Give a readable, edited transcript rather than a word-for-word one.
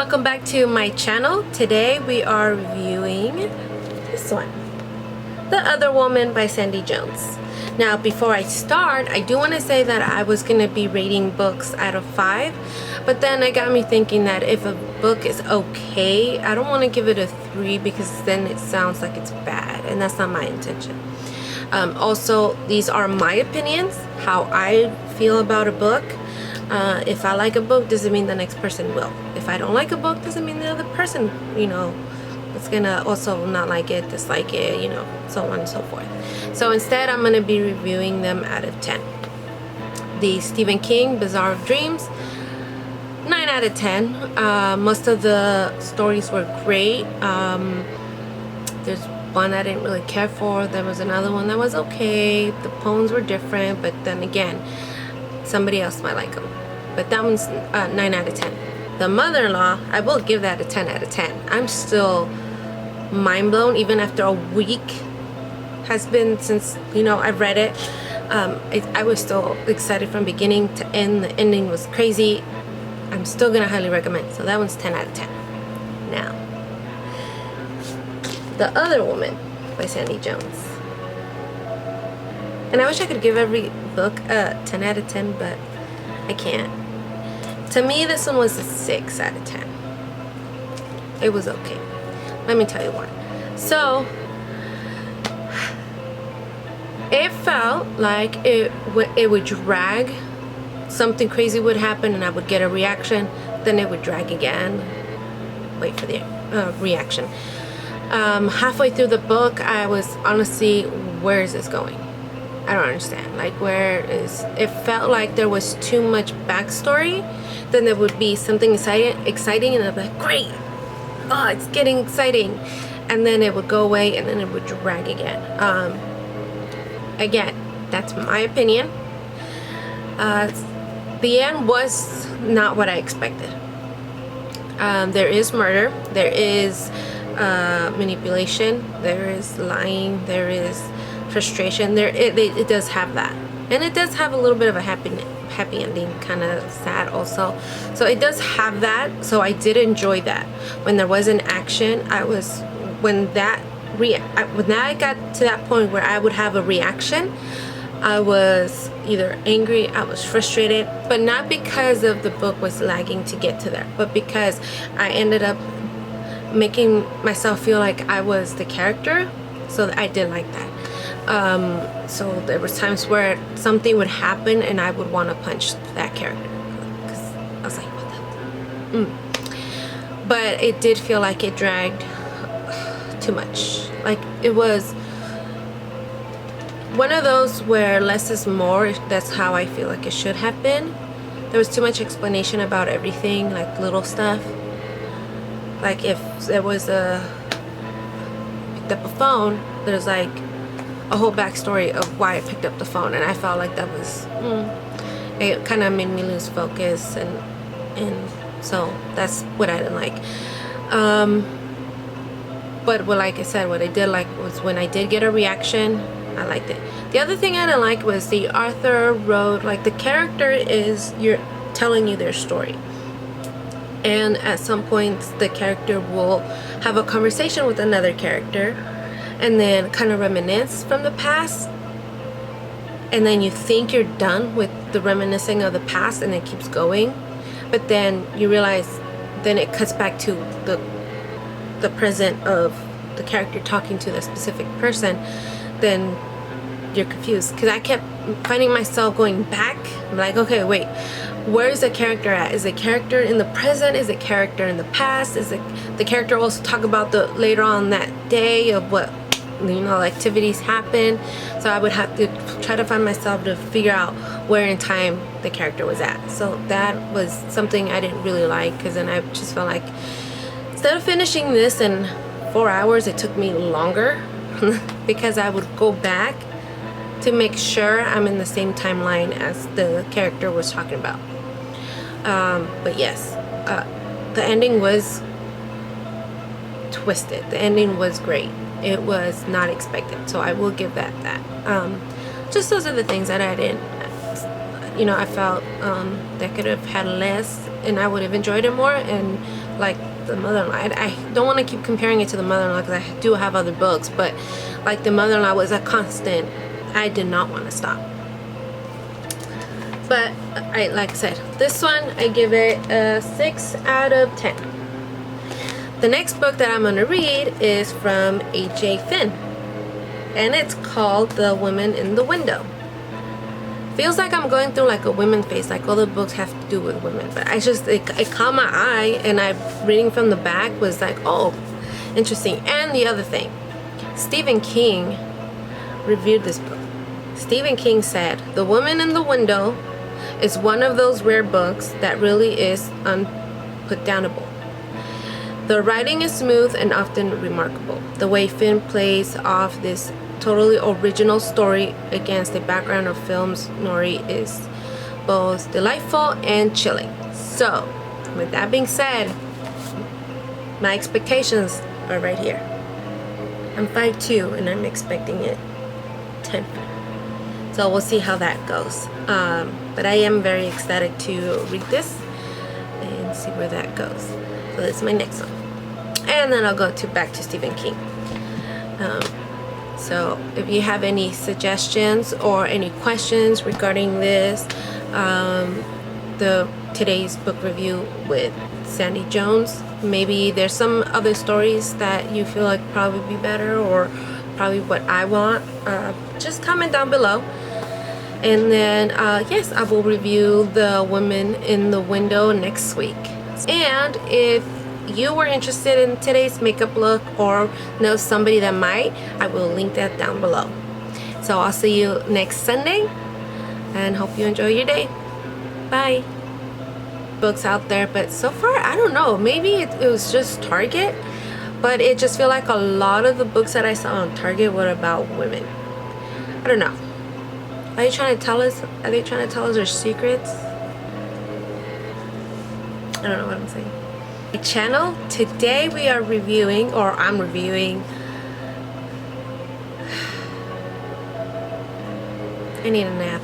welcome back to my channel. Today we are reviewing this one, The Other Woman by Sandie Jones. Now before I start, I do want to say that I was going to be rating books out of 5, but then it got me thinking that if a book is okay, I don't want to give it a 3 because then it sounds like it's bad, and that's not my intention. Also, these are my opinions, how I feel about a book. If I like a book, doesn't mean the next person will. If I don't like a book, doesn't mean the other person, is gonna also not like it, dislike it, so on and so forth. So instead, I'm gonna be reviewing them out of 10. The Stephen King Bazaar of Dreams, 9 out of 10. Most of the stories were great. There's one I didn't really care for. There was another one that was okay. The poems were different, but then again, somebody else might like them. But that one's 9 out of 10. The Mother-in-Law, I will give that a 10 out of 10. I'm still mind blown even after a week has been since I've read it. I was still excited from beginning to end. The ending was crazy. I'm still gonna highly recommend. So that one's 10 out of 10. Now, The Other Woman by Sandie Jones. And I wish I could give every book a 10 out of 10, but I can't. To me, this one was a 6 out of 10. It was okay. Let me tell you why. So, it felt like it would drag. Something crazy would happen and I would get a reaction. Then it would drag again. Wait for the reaction. Halfway through the book, I was honestly, where is this going? I don't understand. Like, it felt like there was too much backstory. Then there would be something exciting and I'd be like, great, oh, it's getting exciting. And then it would go away and then it would drag again. Again, that's my opinion. The end was not what I expected. There is murder, there is manipulation, there is lying, there is frustration. It does have that, and it does have a little bit of a happy ending, kind of sad also. So it does have that. So I did enjoy that. When there was an action, when I got to that point where I would have a reaction, I was either angry, I was frustrated, but not because of the book was lagging to get to there, but because I ended up making myself feel like I was the character. So I did like that. So there was times where something would happen and I would want to punch that character because I was like, what the? But it did feel like it dragged too much. Like, it was one of those where less is more. That's how I feel like it should have been. There was too much explanation about everything, like little stuff. Like, if there was picked up a phone, there's like a whole backstory of why I picked up the phone, and I felt like that was it kind of made me lose focus, and so that's what I didn't like. But like I said, what I did like was when I did get a reaction, I liked it. The other thing I didn't like was the author wrote, like, the character you're telling you their story, and at some point the character will have a conversation with another character and then kind of reminisce from the past, and then you think you're done with the reminiscing of the past and it keeps going, but then you realize then it cuts back to the present of the character talking to the specific person. Then you're confused, because I kept finding myself going back. I'm like, okay, wait, where is the character at? Is the character in the present? Is the character in the past? Is the character also talk about the later on that day of what activities happen? So I would have to try to find myself to figure out where in time the character was at. So that was something I didn't really like, because then I just felt like instead of finishing this in 4 hours, it took me longer because I would go back to make sure I'm in the same timeline as the character was talking about. But yes, the ending was twisted. The ending was great. It was not expected, so I will give that. Just those are the things that I didn't, I felt that could have had less and I would have enjoyed it more, and like the mother-in-law. I don't want to keep comparing it to the mother-in-law because I do have other books, but like the mother-in-law was a constant. I did not want to stop. But like I said, this one I give it a 6 out of 10. The next book that I'm going to read is from A.J. Finn, and it's called The Woman in the Window. Feels like I'm going through like a women phase, like all the books have to do with women, but it caught my eye, and reading from the back was like, oh, interesting. And the other thing, Stephen King reviewed this book. Stephen King said, "The Woman in the Window is one of those rare books that really is unputdownable. The writing is smooth and often remarkable. The way Finn plays off this totally original story against the background of films Nori is both delightful and chilling." So, with that being said, my expectations are right here. I'm 5'2" and I'm expecting it 10 feet. So we'll see how that goes. But I am very ecstatic to read this and see where that goes. So this is my next one. And then I'll go back to Stephen King. So if you have any suggestions or any questions regarding this, today's book review with Sandie Jones, maybe there's some other stories that you feel like probably be better, or probably what I want, just comment down below. And then yes, I will review The Woman in the Window next week. And if you were interested in today's makeup look or know somebody that might, I will link that down below. So I'll see you next Sunday, and hope you enjoy your day. Bye. Books out there, but so far I don't know, maybe it was just Target, but it just feel like a lot of the books that I saw on Target were about women. I don't know. Are they trying to tell us? Are they trying to tell us their secrets? I don't know what I'm saying. My channel, today we are reviewing, or I'm reviewing, I need a nap.